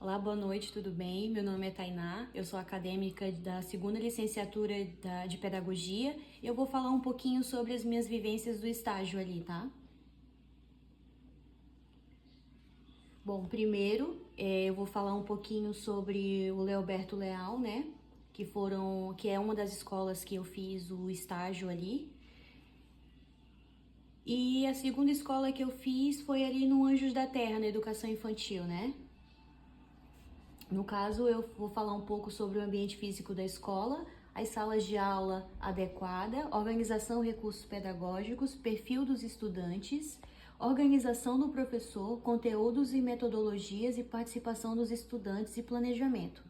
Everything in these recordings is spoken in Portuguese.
Olá, boa noite, tudo bem? Meu nome é Tainá, eu sou acadêmica da segunda licenciatura de Pedagogia e eu vou falar um pouquinho sobre as minhas vivências do estágio ali, tá? Bom, primeiro eu vou falar um pouquinho sobre o Leoberto Leal, né? Que é uma das escolas que eu fiz o estágio ali. E a segunda escola que eu fiz foi ali no Anjos da Terra, na educação infantil, né? No caso, eu vou falar um pouco sobre o ambiente físico da escola, as salas de aula adequada, organização e recursos pedagógicos, perfil dos estudantes, organização do professor, conteúdos e metodologias e participação dos estudantes e planejamento.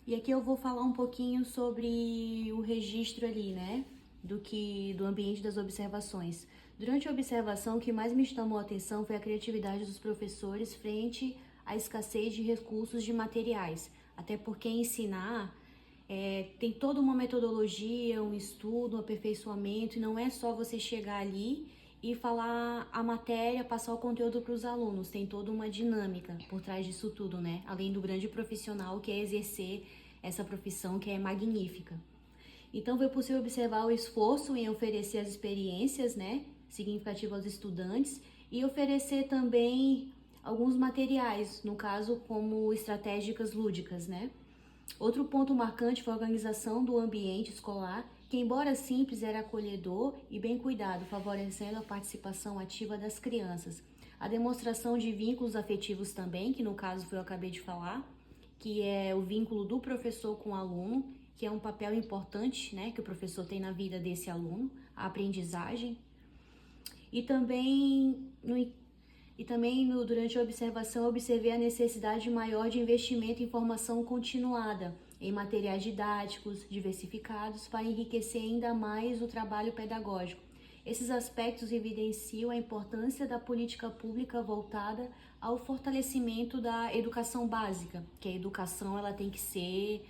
E aqui eu vou falar um pouquinho sobre o registro ali, né, do ambiente das observações. Durante a observação, o que mais me chamou a atenção foi a criatividade dos professores frente à escassez de recursos de materiais. Até porque ensinar tem toda uma metodologia, um estudo, um aperfeiçoamento, e não é só você chegar ali e falar a matéria, passar o conteúdo para os alunos. Tem toda uma dinâmica por trás disso tudo, né? Além do grande profissional que é exercer essa profissão que é magnífica. Então foi possível observar o esforço em oferecer as experiências, né, significativas aos estudantes e oferecer também alguns materiais, no caso como estratégicas lúdicas, né? Outro ponto marcante foi a organização do ambiente escolar, que embora simples era acolhedor e bem cuidado, favorecendo a participação ativa das crianças. A demonstração de vínculos afetivos também, que no caso foi o que eu acabei de falar, que é o vínculo do professor com o aluno, que é um papel importante, né, que o professor tem na vida desse aluno, a aprendizagem. E também durante a observação, eu observei a necessidade maior de investimento em formação continuada, em materiais didáticos diversificados para enriquecer ainda mais o trabalho pedagógico. Esses aspectos evidenciam a importância da política pública voltada ao fortalecimento da educação básica, que a educação ela tem que ser,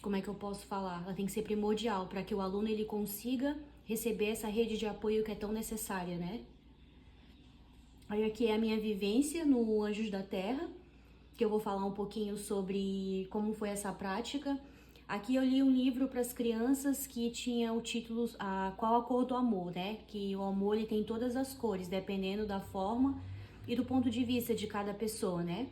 como é que eu posso falar? Ela tem que ser primordial para que o aluno ele consiga receber essa rede de apoio que é tão necessária, né? Aí aqui é a minha vivência no Anjos da Terra, que eu vou falar um pouquinho sobre como foi essa prática. Aqui eu li um livro para as crianças que tinha o título Qual a Cor do Amor, né? Que o amor ele tem todas as cores, dependendo da forma e do ponto de vista de cada pessoa, né?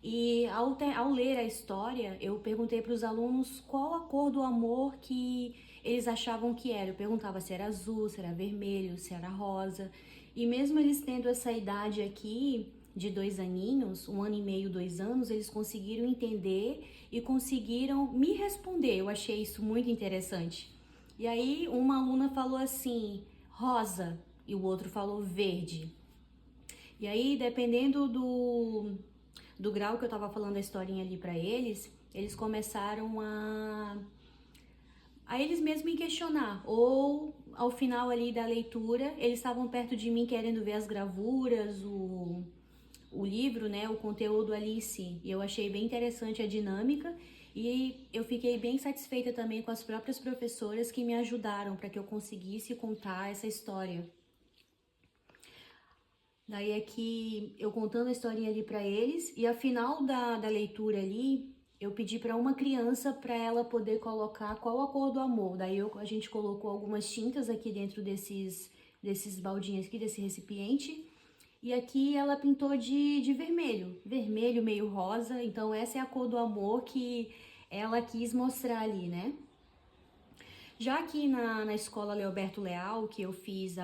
E ao ler a história, eu perguntei para os alunos qual a cor do amor que eles achavam que era. Eu perguntava se era azul, se era vermelho, se era rosa. E mesmo eles tendo essa idade aqui de 2 aninhos, 1 ano e meio, 2 anos, eles conseguiram entender e conseguiram me responder. Eu achei isso muito interessante. E aí uma aluna falou assim, rosa, e o outro falou verde. E aí, dependendo do grau que eu tava falando a historinha ali pra eles, eles começaram a eles mesmos me questionar. Ou ao final ali da leitura, eles estavam perto de mim querendo ver as gravuras, o livro, né, o conteúdo ali em si. E eu achei bem interessante a dinâmica e eu fiquei bem satisfeita também com as próprias professoras que me ajudaram para que eu conseguisse contar essa história. Daí é que eu contando a historinha ali para eles e ao final da leitura ali, eu pedi para uma criança para ela poder colocar qual a cor do amor. Daí a gente colocou algumas tintas aqui dentro desses baldinhos aqui, desse recipiente. E aqui ela pintou de vermelho, vermelho meio rosa. Então essa é a cor do amor que ela quis mostrar ali, né? Já aqui na escola Leoberto Leal, que eu fiz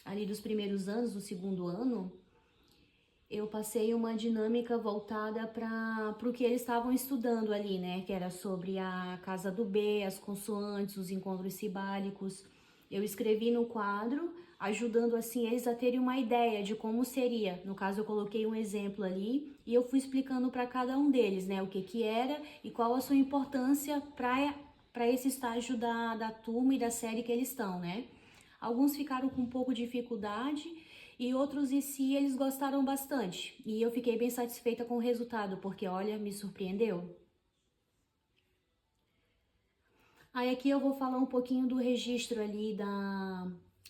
ali dos primeiros anos, do segundo ano, eu passei uma dinâmica voltada para o que eles estavam estudando ali, né? Que era sobre a casa do B, as consoantes, os encontros sibálicos. Eu escrevi no quadro, ajudando assim eles a terem uma ideia de como seria. No caso, eu coloquei um exemplo ali e eu fui explicando para cada um deles, né? O que era e qual a sua importância para esse estágio da turma e da série que eles estão, né? Alguns ficaram com um pouco de dificuldade e outros em si eles gostaram bastante. E eu fiquei bem satisfeita com o resultado, porque olha, me surpreendeu. Aí aqui eu vou falar um pouquinho do registro ali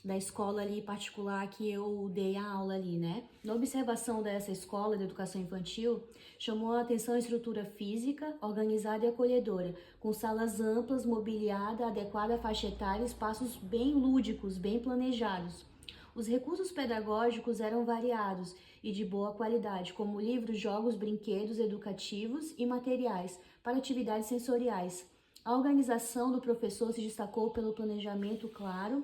da escola ali particular que eu dei a aula ali, né? Na observação dessa escola de educação infantil, chamou a atenção a estrutura física, organizada e acolhedora, com salas amplas, mobiliada, adequada à faixa etária, espaços bem lúdicos, bem planejados. Os recursos pedagógicos eram variados e de boa qualidade, como livros, jogos, brinquedos educativos e materiais para atividades sensoriais. A organização do professor se destacou pelo planejamento claro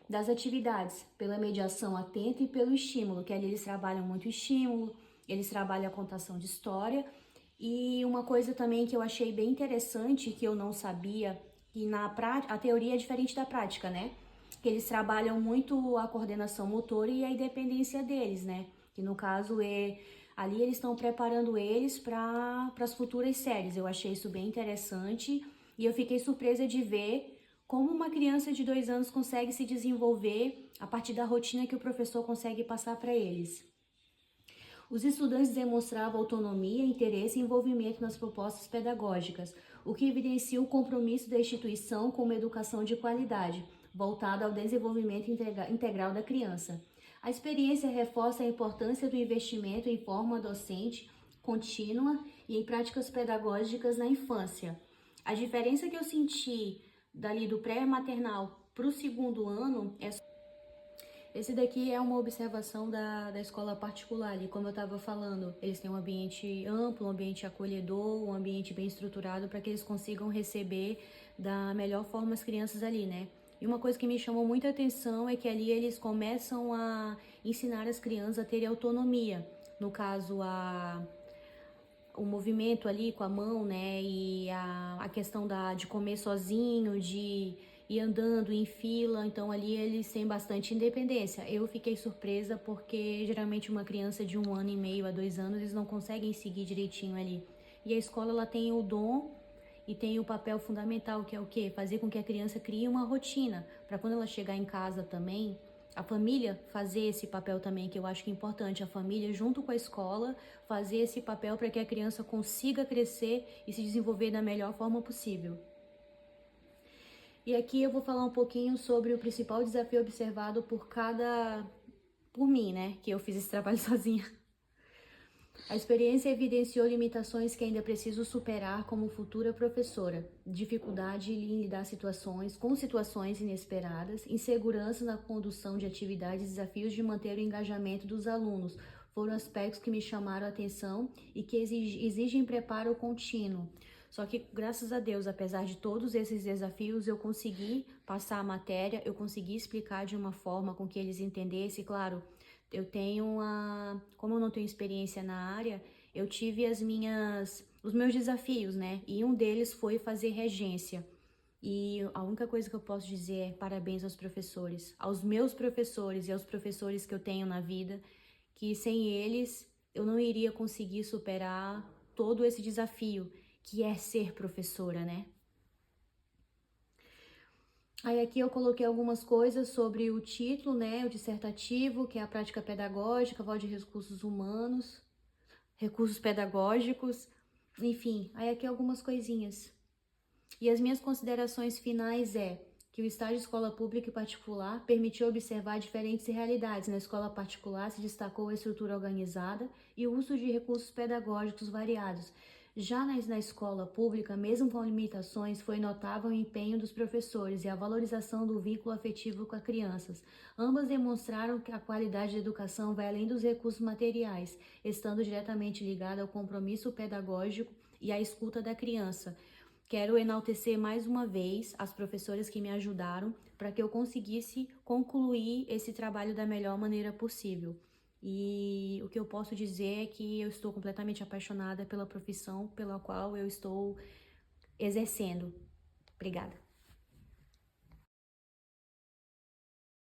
das atividades, pela mediação atenta e pelo estímulo, que ali eles trabalham muito estímulo, eles trabalham a contação de história. E uma coisa também que eu achei bem interessante, que eu não sabia, que na prática, a teoria é diferente da prática, né? Que eles trabalham muito a coordenação motora e a independência deles, né? Que no caso ali eles estão preparando eles para as futuras séries. Eu achei isso bem interessante e eu fiquei surpresa de ver como uma criança de 2 anos consegue se desenvolver a partir da rotina que o professor consegue passar para eles. Os estudantes demonstravam autonomia, interesse e envolvimento nas propostas pedagógicas, o que evidencia o compromisso da instituição com uma educação de qualidade, voltada ao desenvolvimento integral da criança. A experiência reforça a importância do investimento em forma docente contínua e em práticas pedagógicas na infância. A diferença que eu senti dali do pré-maternal para o 2º ano é... Esse daqui é uma observação da escola particular ali, como eu estava falando. Eles têm um ambiente amplo, um ambiente acolhedor, um ambiente bem estruturado para que eles consigam receber da melhor forma as crianças ali, né? E uma coisa que me chamou muita atenção é que ali eles começam a ensinar as crianças a terem autonomia. No caso, o movimento ali com a mão, né? E a questão de comer sozinho, de ir andando em fila. Então ali eles têm bastante independência. Eu fiquei surpresa porque geralmente uma criança de 1 ano e meio a 2 anos, eles não conseguem seguir direitinho ali. E a escola, ela tem o dom e tem o papel fundamental, que é o quê? Fazer com que a criança crie uma rotina, para quando ela chegar em casa também, a família fazer esse papel também, que eu acho que é importante, a família junto com a escola fazer esse papel para que a criança consiga crescer e se desenvolver da melhor forma possível. E aqui eu vou falar um pouquinho sobre o principal desafio observado por mim, né, que eu fiz esse trabalho sozinha. A experiência evidenciou limitações que ainda preciso superar como futura professora, dificuldade em lidar com situações inesperadas, insegurança na condução de atividades e desafios de manter o engajamento dos alunos. Foram aspectos que me chamaram a atenção e que exigem preparo contínuo. Só que, graças a Deus, apesar de todos esses desafios, eu consegui passar a matéria, eu consegui explicar de uma forma com que eles entendessem, claro. Como eu não tenho experiência na área, eu tive os meus desafios, né? E um deles foi fazer regência. E a única coisa que eu posso dizer é parabéns aos professores, aos meus professores e aos professores que eu tenho na vida, que sem eles eu não iria conseguir superar todo esse desafio, que é ser professora, né? Aí aqui eu coloquei algumas coisas sobre o título, né, o dissertativo, que é a prática pedagógica, voz de recursos humanos, recursos pedagógicos, enfim, aí aqui algumas coisinhas. E as minhas considerações finais é que o estágio de escola pública e particular permitiu observar diferentes realidades. Na escola particular se destacou a estrutura organizada e o uso de recursos pedagógicos variados. Já na escola pública, mesmo com limitações, foi notável o empenho dos professores e a valorização do vínculo afetivo com as crianças. Ambas demonstraram que a qualidade da educação vai além dos recursos materiais, estando diretamente ligada ao compromisso pedagógico e à escuta da criança. Quero enaltecer mais uma vez as professoras que me ajudaram para que eu conseguisse concluir esse trabalho da melhor maneira possível. E o que eu posso dizer é que eu estou completamente apaixonada pela profissão pela qual eu estou exercendo. Obrigada.